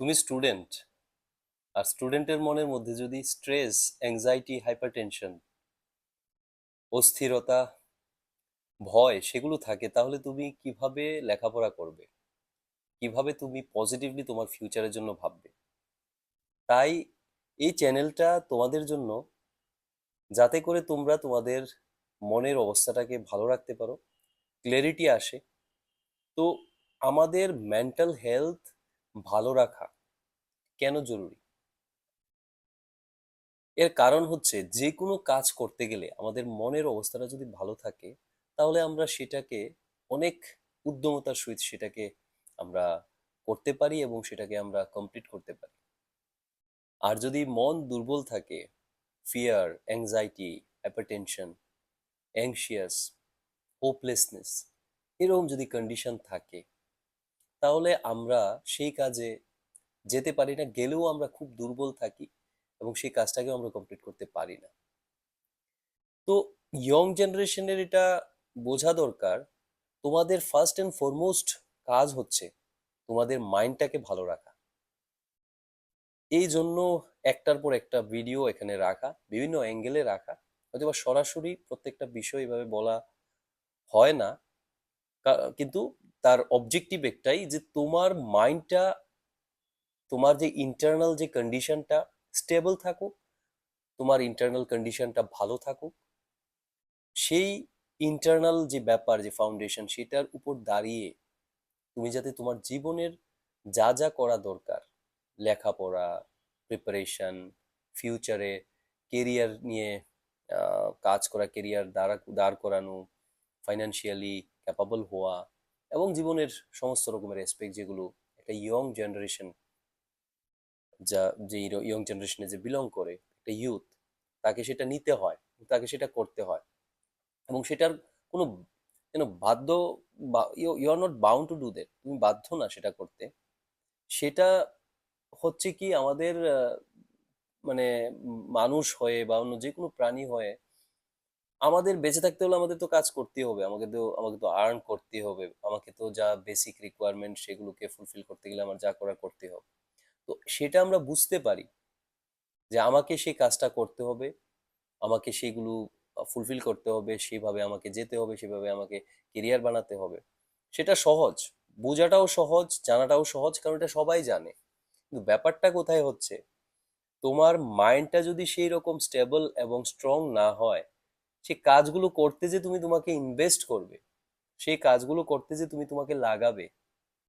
তুমি স্টুডেন্ট, আর স্টুডেন্টের মনের মধ্যে যদি স্ট্রেস, অ্যাংজাইটি, হাইপারটেনশন, অস্থিরতা, ভয় সেগুলো থাকে, তাহলে তুমি কিভাবে লেখাপড়া করবে? কিভাবে তুমি পজিটিভলি তোমার ফিউচারের জন্য ভাববে? তাই এই চ্যানেলটা তোমাদের জন্য, যাতে করে তোমরা তোমাদের মনের অবস্থাটাকে ভালো রাখতে পারো, ক্ল্যারিটি আসে। তো আমাদের মেন্টাল হেলথ ভালো রাখা কেন জরুরি? এর কারণ হচ্ছে, যে কোনো কাজ করতে গেলে আমাদের মনের অবস্থাটা যদি ভালো থাকে, তাহলে আমরা সেটাকে অনেক উদ্যমতার সহিত সেটাকে আমরা করতে পারি এবং সেটাকে আমরা কমপ্লিট করতে পারি। আর যদি মন দুর্বল থাকে, fear, anxiety, hypertension, anxious, hopelessness, এরকম যদি কন্ডিশন থাকে, তাহলে আমরা সেই কাজে যেতে পারি না, গেলেও আমরা খুব দুর্বল থাকি এবং সেই কাজটাকেও আমরা কমপ্লিট করতে পারি না। তো ইয়ং জেনারেশনের এটা বোঝা দরকার, তোমাদের ফার্স্ট অ্যান্ড ফরমোস্ট কাজ হচ্ছে তোমাদের মাইন্ডটাকে ভালো রাখা। এই জন্য একটার পর একটা ভিডিও এখানে রাখা, বিভিন্ন অ্যাঙ্গেলে রাখা। হয়তো বা সরাসরি প্রত্যেকটা বিষয় এভাবে বলা হয় না, কিন্তু তার অবজেক্টিভ একটাই, যে তোমার মাইন্ডটা, তোমার যে ইন্টারনাল যে কন্ডিশনটা স্টেবল থাকুক, তোমার ইন্টারনাল কন্ডিশনটা ভালো থাকুক। সেই ইন্টারনাল যে ব্যাপার, যে ফাউন্ডেশন, সেটার উপর দাঁড়িয়ে তুমি যাতে তোমার জীবনের যা যা করা দরকার, লেখাপড়া, প্রিপারেশন, ফিউচারে কেরিয়ার নিয়ে কাজ করা, কেরিয়ার দাঁড় করানো, ফাইন্যান্সিয়ালি ক্যাপাবল হওয়া, এবং জীবনের সমস্ত রকমের অ্যাসপেক্ট যেগুলো একটা ইয়ং জেনারেশন, যা যে ইয়ং জেনারেশনে যে বিলং করে একটা ইউথ, তাকে সেটা নিতে হয়, তাকে সেটা করতে হয়। এবং সেটার কোনো বাধ্য, you are not bound to do that, তুমি বাধ্য না সেটা করতে। সেটা হচ্ছে কি, আমাদের মানে মানুষ হয়ে বা অন্য যে কোনো প্রাণী হয়ে, আমাদের বেঁচে থাকতে হলে আমাদের তো কাজ করতেই হবে, আমাকে তো আর্ন করতে হবে, আমাকে তো যা বেসিক রিকোয়ারমেন্ট সেগুলোকে ফুলফিল করতে গেলে আমার যা করার করতে হবে। তো সেটা আমরা বুঝতে পারি যে আমাকে সেই কাজটা করতে হবে, আমাকে সেগুলো ফুলফিল করতে হবে, সেভাবে আমাকে যেতে হবে, সেভাবে আমাকে কেরিয়ার বানাতে হবে। সেটা সহজ, বোঝাটাও সহজ, জানাটাও সহজ, কারণ এটা সবাই জানে। কিন্তু ব্যাপারটা কোথায় হচ্ছে, তোমার মাইন্ডটা যদি সেই রকম স্টেবল এবং স্ট্রং না হয়, সেই কাজগুলো করতে যে তুমি তোমাকে ইনভেস্ট করবে, সেই কাজগুলো করতে যে তুমি তোমাকে লাগাবে,